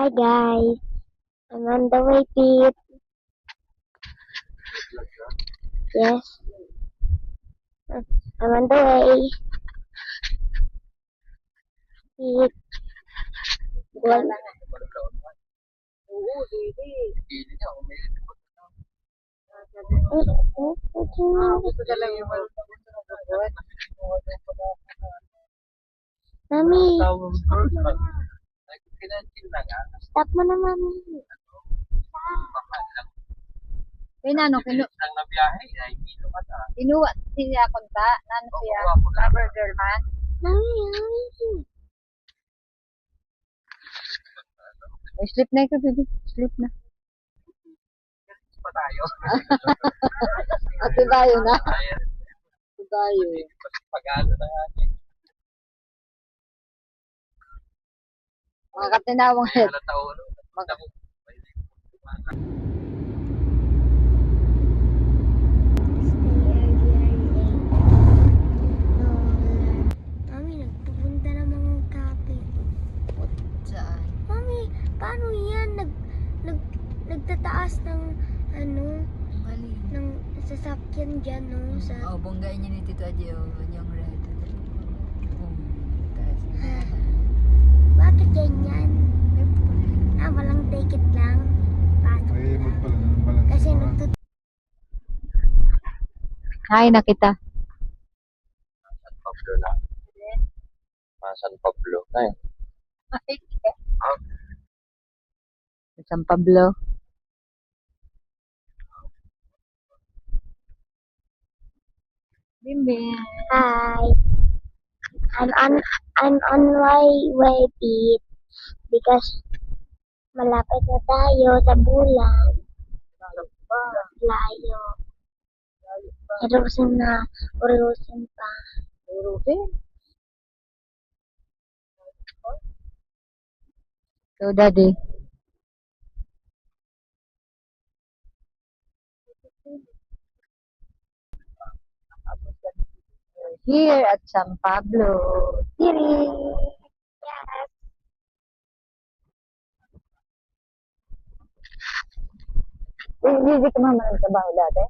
Hi guys, I'm on the way, Pete. Yes, I'm on the way. Pete, buwan. Mami, stop mo na, Mami. Pinano kinuha siya konta nano siya rubber girl man. Mami. Sleep na ito, baby. Sleep na. Ate bayo na. Ate bayo. Mga katinawang head. Mami, nagpupunta na mga kape. Saan? Mami, paano yan? Nagtataas ng Mali. ng sasakyan dyan, no? Sa... Oh, bonggain niya ni Tito Adi, oh. Yung red. Bakit ganyan? Walang ticket lang. Pasok lang. Kasi Hi na kita. San Pablo na. San Pablo. Ay. San Pablo. Bimbing. Hi. I'm on my way, Pete. Because malapit na tayo sa bulan. Layo. Urusin na. Urusin pa. So, Daddy. Here at San Pablo. Tiri. Yes. Hindi ka mama nagtrabaho dati?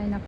Ay, naku.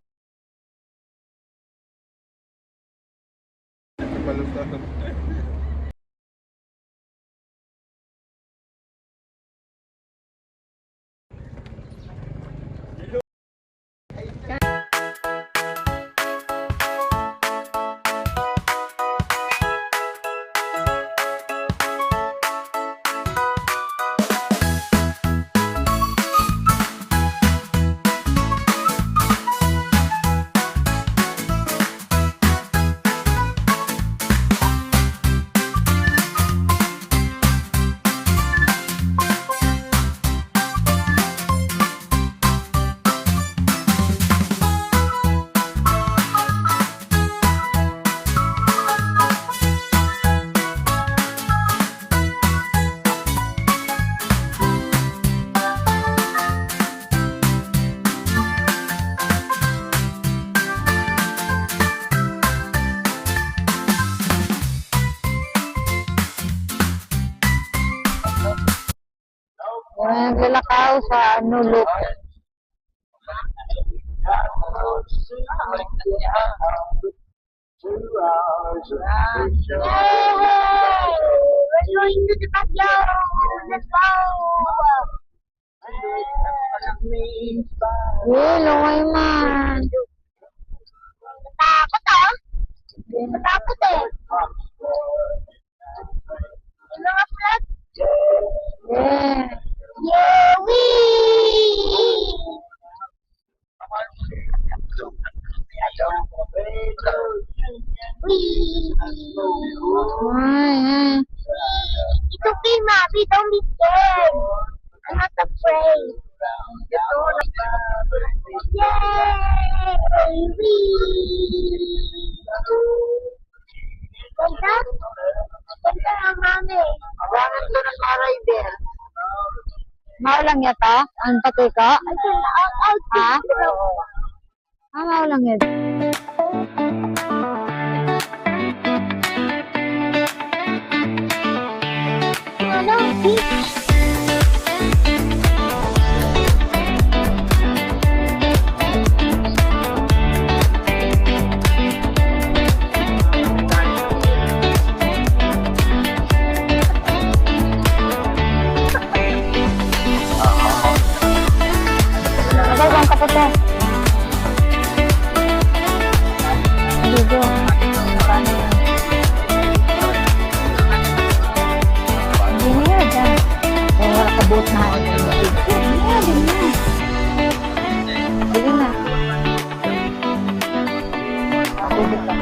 daw sa Nuluk. Yay! We're going to the backyard. Let's go. Lungay man. Takot ah. Takot eh. Yung mga flag. Yeah. Yeah, wee! Wee! Ay. It's okay, Mommy. Don't be scared. I'm not afraid. Yay! Wee! Ganda? Ganda ang Mami. Abangan ko ng rider. Maulang yata? Ang patay ka? I can out. Ha? Maulang yata. Ano? Beach. Nagawang ka po to. Dito. Hindi na dyan. Wala ka boat na. Hindi na. Dito ka.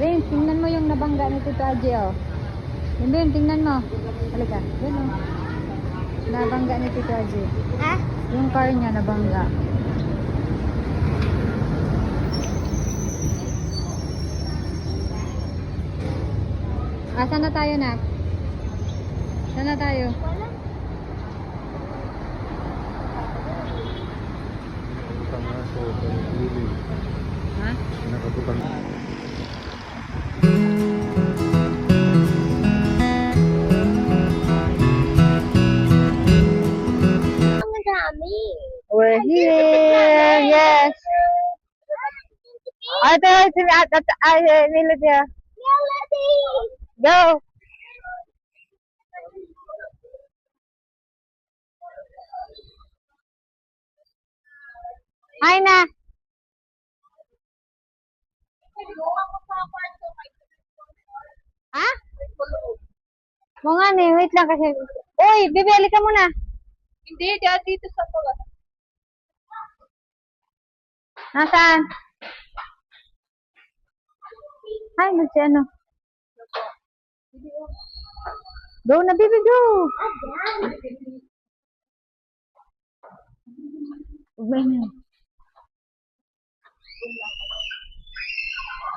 Vince, tingnan mo yung nabangga ni Tito Aji, oh. Vince, tingnan mo. Halika. Yun, oh. Nabangga ni Tito Aji. Ha? Yung car niya nabangga. Saan na tayo, Nak? Saan na tayo? Wala. Ha? Ang dami. We're here! Yes! Ate, nila siya. Melody! Go! Hi na! Ha? Mga nga wait lang kasi. Uy, bibili ka muna. Hindi, dito sa pula. Nasaan? Hi, si ano? Go na, baby, go! Ugmay na.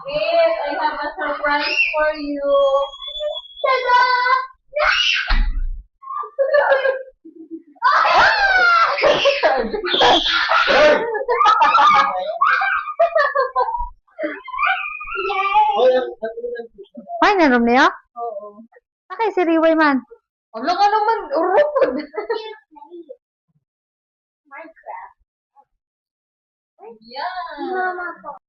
Yes, I have a surprise for you. Tada! Ay, naroon niya? Oo. Nakay si Riway man. Ano ka naman? Urupod. Minecraft. Yeah.